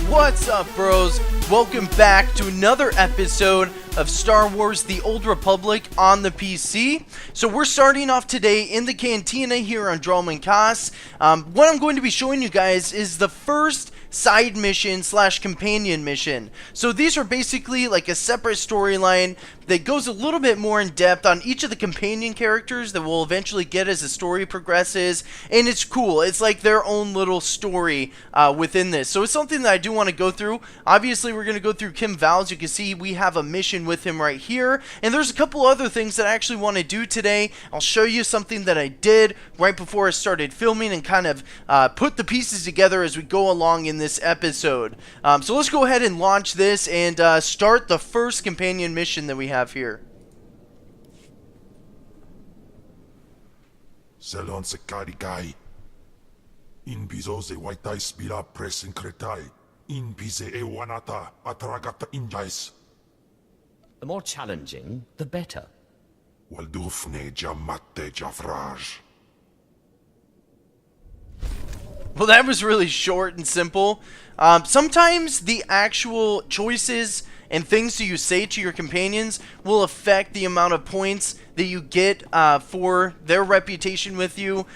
What's up, bros? Welcome back to another episode of Star Wars The Old Republic on the PC. So we're starting off today in the Cantina here on Dromund Kaas. What I'm going to be showing you guys is the first side mission / companion mission. So these are basically like a separate storyline that goes a little bit more in depth on each of the companion characters that we'll eventually get as the story progresses, and it's cool. It's like their own little story within this. So it's something that I do want to go through. Obviously we're going to go through Kim Val. As you can see, we have a mission with him right here, and there's a couple other things that I actually want to do today. I'll show you something that I did right before I started filming and kind of put the pieces together as we go along in this episode. So let's go ahead and launch this and start the first companion mission that we have here. Selon se karikai. In bizo se waitai spira presin kretai. In bize e wanata atragata injais. The more challenging, the better. Waldufne jamate jafraj. Well, that was really short and simple. Sometimes the actual choices and things that you say to your companions will affect the amount of points that you get for their reputation with you,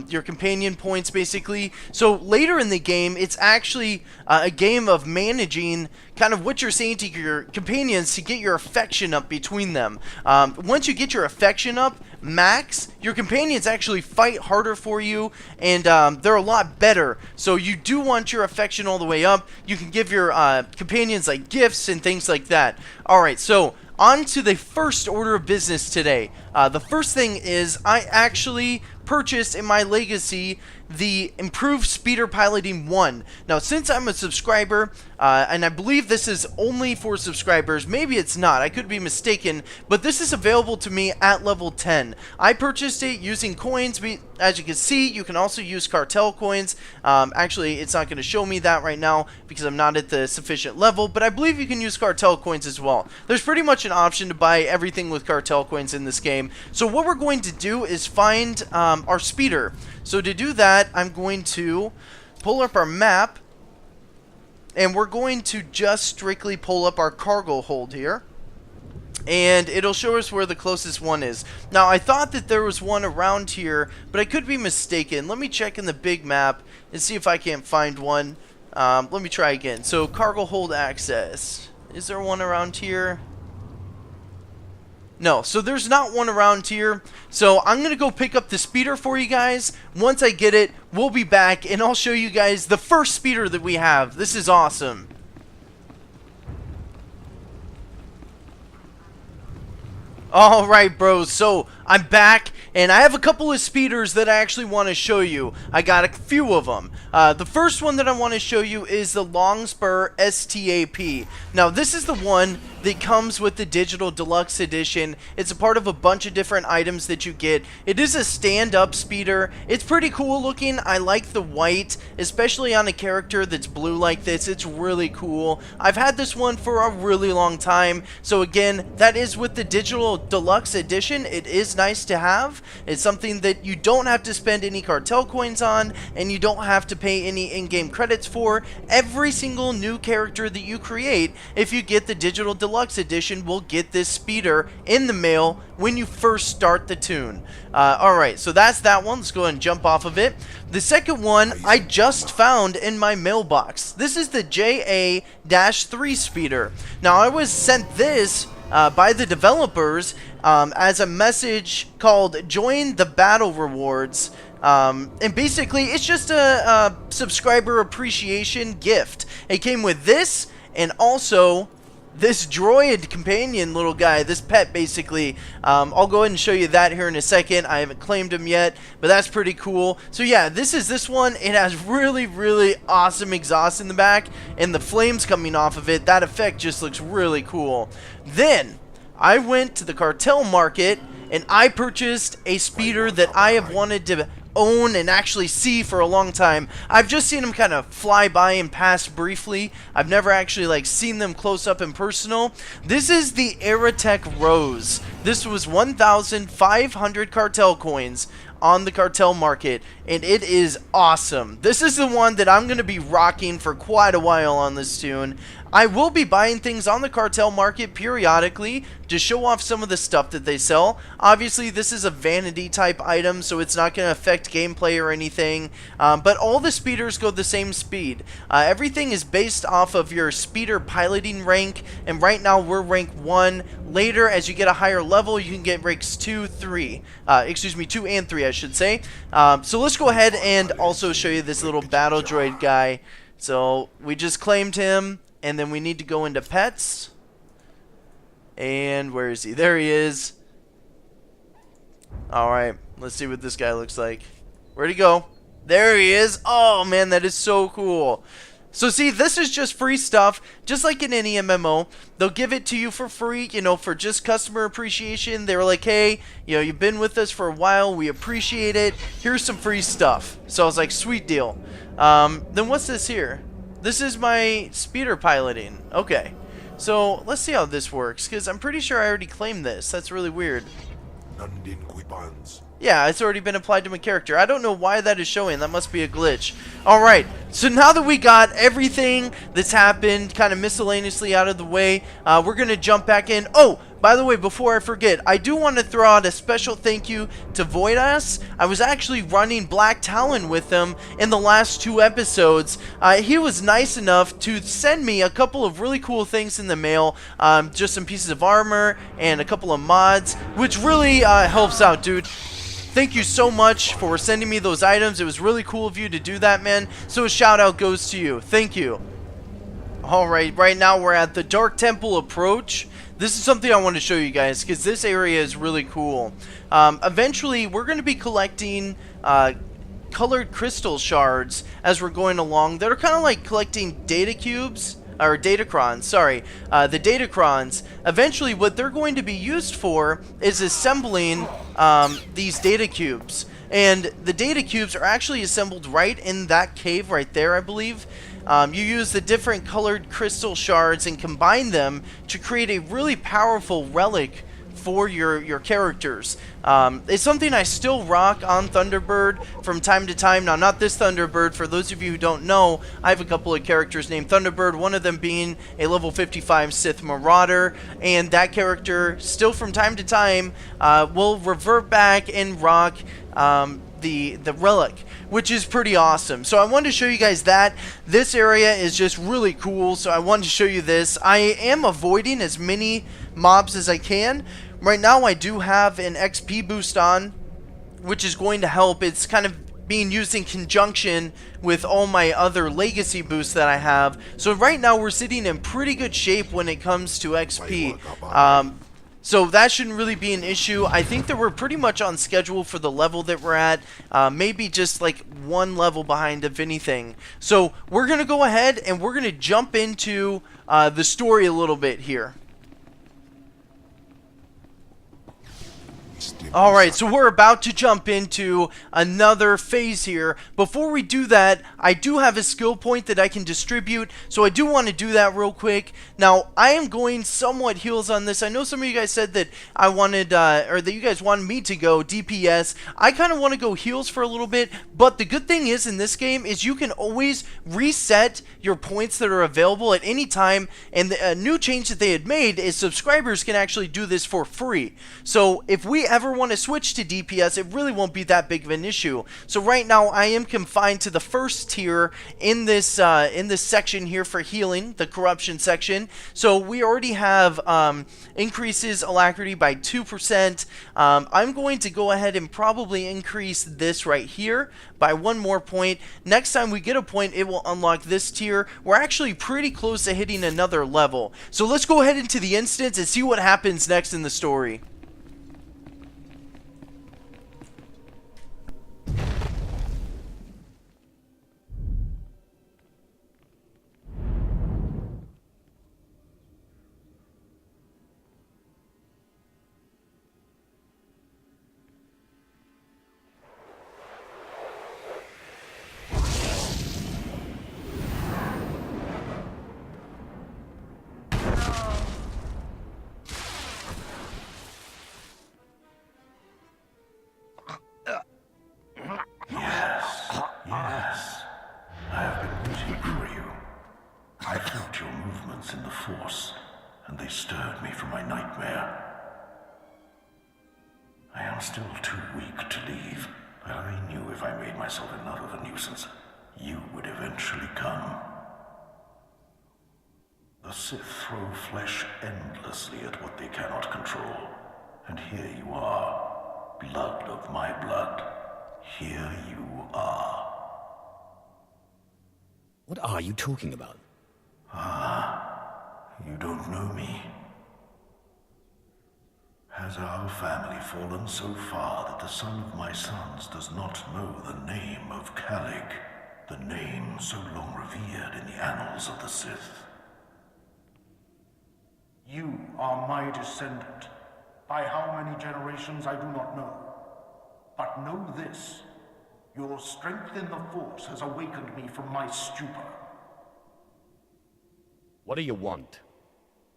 your companion points basically. So later in the game, it's actually a game of managing kind of what you're saying to your companions to get your affection up between them. Once you get your affection up max, your companions actually fight harder for you, and they're a lot better. So you do want your affection all the way up. You can give your companions like gifts and things like that. Alright, so on to the first order of business today. The first thing is I actually purchased in my legacy the improved speeder piloting 1. Now, since I'm a subscriber, and I believe this is only for subscribers, maybe it's not, I could be mistaken, but this is available to me at level 10. I purchased it using coins. As you can see, you can also use cartel coins. Actually, it's not going to show me that right now because I'm not at the sufficient level, but I believe you can use cartel coins as well. There's pretty much an option to buy everything with cartel coins in this game. So what we're going to do is find our speeder. So to do that, I'm going to pull up our map, and we're going to just strictly pull up our cargo hold here, and it'll show us where the closest one is. Now, I thought that there was one around here, but I could be mistaken. Let me check in the big map and see if I can't find one. Let me try again. So cargo hold access. Is there one around here? No, so there's not one around here. So I'm going to go pick up the speeder for you guys. Once I get it, we'll be back and I'll show you guys the first speeder that we have. This is awesome. Alright, bros, so I'm back, and I have a couple of speeders that I actually want to show you. I got a few of them. The first one that I want to show you is the Longspur STAP. Now, this is the one that comes with the Digital Deluxe Edition. It's a part of a bunch of different items that you get. It is a stand-up speeder. It's pretty cool looking. I like the white, especially on a character that's blue like this. It's really cool. I've had this one for a really long time. So again, that is with the Digital Deluxe Edition. It is nice to have. It's something that you don't have to spend any cartel coins on, and you don't have to pay any in-game credits for. Every single new character that you create, if you get the Digital Deluxe Edition, will get this speeder in the mail when you first start the tune. Alright, so that's that one. Let's go ahead and jump off of it. The second one I just found in my mailbox. This is the JA-3 speeder. Now, I was sent this by the developers as a message called Join the Battle Rewards. And basically, it's just a subscriber appreciation gift. It came with this, and also this droid companion little guy, this pet basically. I'll go ahead and show you that here in a second. I haven't claimed him yet, but that's pretty cool. So yeah, this is this one. It has really, really awesome exhaust in the back, and the flames coming off of it. That effect just looks really cool. Then I went to the cartel market, and I purchased a speeder that I have wanted to own and actually see for a long time. I've just seen them kind of fly by and pass briefly. I've never actually like seen them close up and personal. This is the Aerotech Rose. This was 1,500 cartel coins on the cartel market, and it is awesome. This is the one that I'm going to be rocking for quite a while on this tune. I will be buying things on the cartel market periodically to show off some of the stuff that they sell. Obviously, this is a vanity type item, so it's not going to affect gameplay or anything, but all the speeders go the same speed. Everything is based off of your speeder piloting rank, and right now we're rank 1. Later, as you get a higher level, you can get ranks 2, 3. 2 and 3, I should say. So let's go ahead and also show you this little battle droid guy. So we just claimed him, and then we need to go into pets. And where is he? There he is. Alright, let's see what this guy looks like. Where'd he go? There he is. Oh man, that is so cool. So see, this is just free stuff, just like in any MMO. They'll give it to you for free, you know, for just customer appreciation. They were like, hey, you know, you've been with us for a while, we appreciate it. Here's some free stuff. So I was like, sweet deal. Then what's this here? This is my speeder piloting. Okay. So let's see how this works, because I'm pretty sure I already claimed this. That's really weird. Yeah, it's already been applied to my character. I don't know why that is showing. That must be a glitch. Alright, so now that we got everything that's happened kind of miscellaneously out of the way, we're going to jump back in. Oh, by the way, before I forget, I do want to throw out a special thank you to Voidas. I was actually running Black Talon with him in the last 2 episodes. He was nice enough to send me a couple of really cool things in the mail. Just some pieces of armor and a couple of mods, which really helps out, dude. Thank you so much for sending me those items. It was really cool of you to do that, man. So a shout out goes to you. Thank you. Alright, right now we're at the Dark Temple approach. This is something I want to show you guys because this area is really cool. Eventually, we're going to be collecting colored crystal shards as we're going along. That are kind of like collecting data cubes. Or datacrons, sorry, the datacrons. Eventually, what they're going to be used for is assembling these data cubes. And the data cubes are actually assembled right in that cave right there, I believe. You use the different colored crystal shards and combine them to create a really powerful relic for your characters. It's something I still rock on Thunderbyrd from time to time. Now, not this Thunderbyrd. For those of you who don't know, I have a couple of characters named Thunderbyrd, one of them being a level 55 Sith Marauder, and that character still from time to time will revert back and rock the relic, which is pretty awesome. So I wanted to show you guys that. This area is just really cool, so I wanted to show you this. I am avoiding as many mobs as I can. Right now I do have an XP boost on, which is going to help. It's kind of being used in conjunction with all my other legacy boosts that I have. So right now we're sitting in pretty good shape when it comes to XP. So that shouldn't really be an issue. I think that we're pretty much on schedule for the level that we're at. Maybe just like one level behind, if anything. So we're going to go ahead and we're going to jump into the story a little bit here. Alright, so we're about to jump into another phase here. Before we do that, I do have a skill point that I can distribute, so I do want to do that real quick. Now, I am going somewhat heals on this. I know some of you guys said that I wanted, or that you guys wanted me to go DPS. I kind of want to go heals for a little bit, but the good thing is in this game is you can always reset your points that are available at any time, and the new change that they had made is subscribers can actually do this for free. So if we ever want to switch to DPS, it really won't be that big of an issue. So right now I am confined to the first tier in this section here for healing, the corruption section. So we already have increases alacrity by 2%. I'm going to go ahead and probably increase this right here by 1 more point. Next time we get a point, it will unlock this tier. We're actually pretty close to hitting another level. So let's go ahead into the instance and see what happens next in the story. Force, and they stirred me from my nightmare. I am still too weak to leave, but I knew if I made myself enough of a nuisance, you would eventually come. The Sith throw flesh endlessly at what they cannot control. And here you are, blood of my blood. Here you are. What are you talking about? You don't know me. Has our family fallen so far that the son of my sons does not know the name of Calig, the name so long revered in the annals of the Sith? You are my descendant. By how many generations I do not know. But know this, your strength in the Force has awakened me from my stupor. What do you want?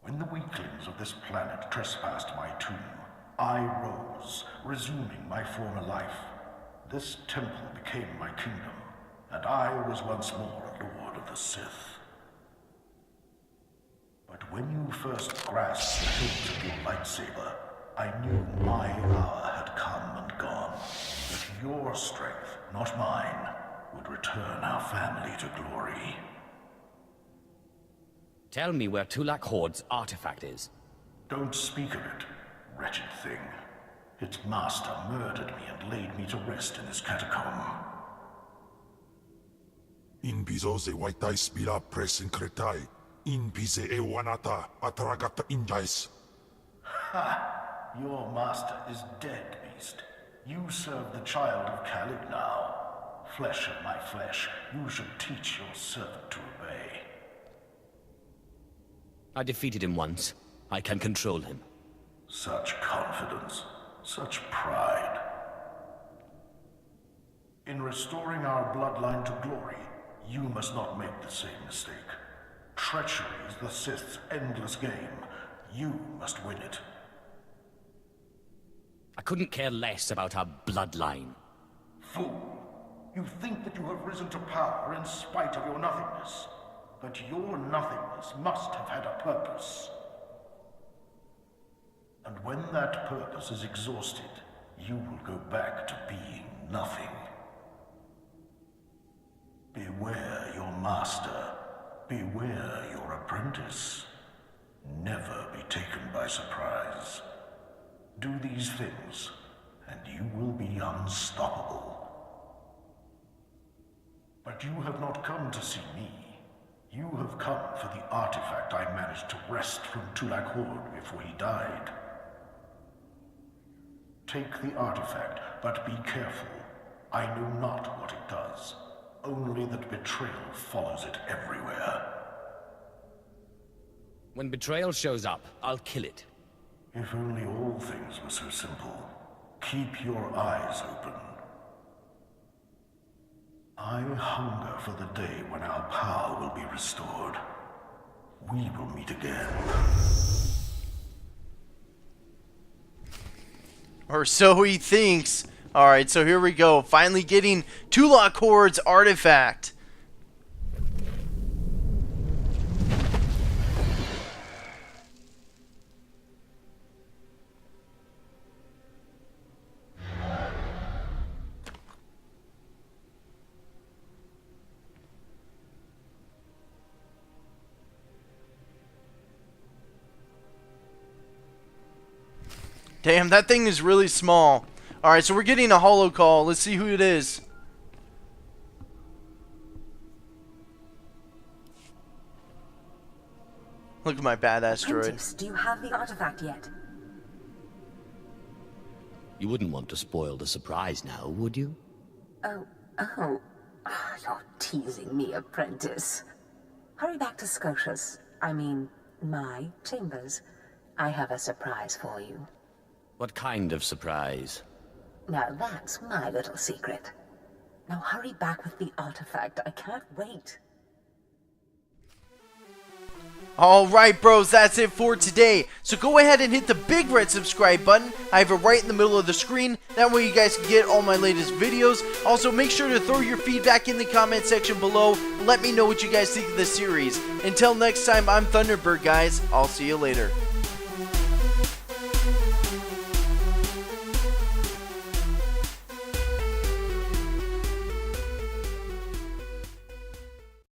When the weaklings of this planet trespassed my tomb, I rose, resuming my former life. This temple became my kingdom, and I was once more a lord of the Sith. But when you first grasped the hilt of your lightsaber, I knew my hour had come and gone. That your strength, not mine, would return our family to glory. Tell me where Tulak Horde's artifact is. Don't speak of it, wretched thing. Its master murdered me and laid me to rest in this catacomb. In bizose white spira pressing cretai. In bise e wanata atragata injais. Your master is dead, beast. You serve the child of Calig now. Flesh of my flesh, you should teach your servant to obey. I defeated him once. I can control him. Such confidence, such pride. In restoring our bloodline to glory, you must not make the same mistake. Treachery is the Sith's endless game. You must win it. I couldn't care less about our bloodline. Fool! You think that you have risen to power in spite of your nothingness. But your nothingness must have had a purpose. And when that purpose is exhausted, you will go back to being nothing. Beware your master. Beware your apprentice. Never be taken by surprise. Do these things, and you will be unstoppable. But you have not come to see me. You have come for the artifact I managed to wrest from Tulak Horde before he died. Take the artifact, but be careful. I know not what it does. Only that betrayal follows it everywhere. When betrayal shows up, I'll kill it. If only all things were so simple. Keep your eyes open. I hunger for the day when our power will be restored. We will meet again. Or so he thinks. Alright, so here we go. Finally getting Tulak Horde's artifact. Damn, that thing is really small. Alright, so we're getting a holo call. Let's see who it is. Look at my badass droid. Apprentice, do you have the artifact yet? You wouldn't want to spoil the surprise now, would you? Oh, you're teasing me, apprentice. Hurry back to Scotia's. I mean, my chambers. I have a surprise for you. What kind of surprise? Now that's my little secret. Now hurry back with the artifact. I can't wait. Alright bros, that's it for today. So go ahead and hit the big red subscribe button. I have it right in the middle of the screen. That way you guys can get all my latest videos. Also make sure to throw your feedback in the comment section below. Let me know what you guys think of this series. Until next time, I'm Thunderbyrd guys. I'll see you later.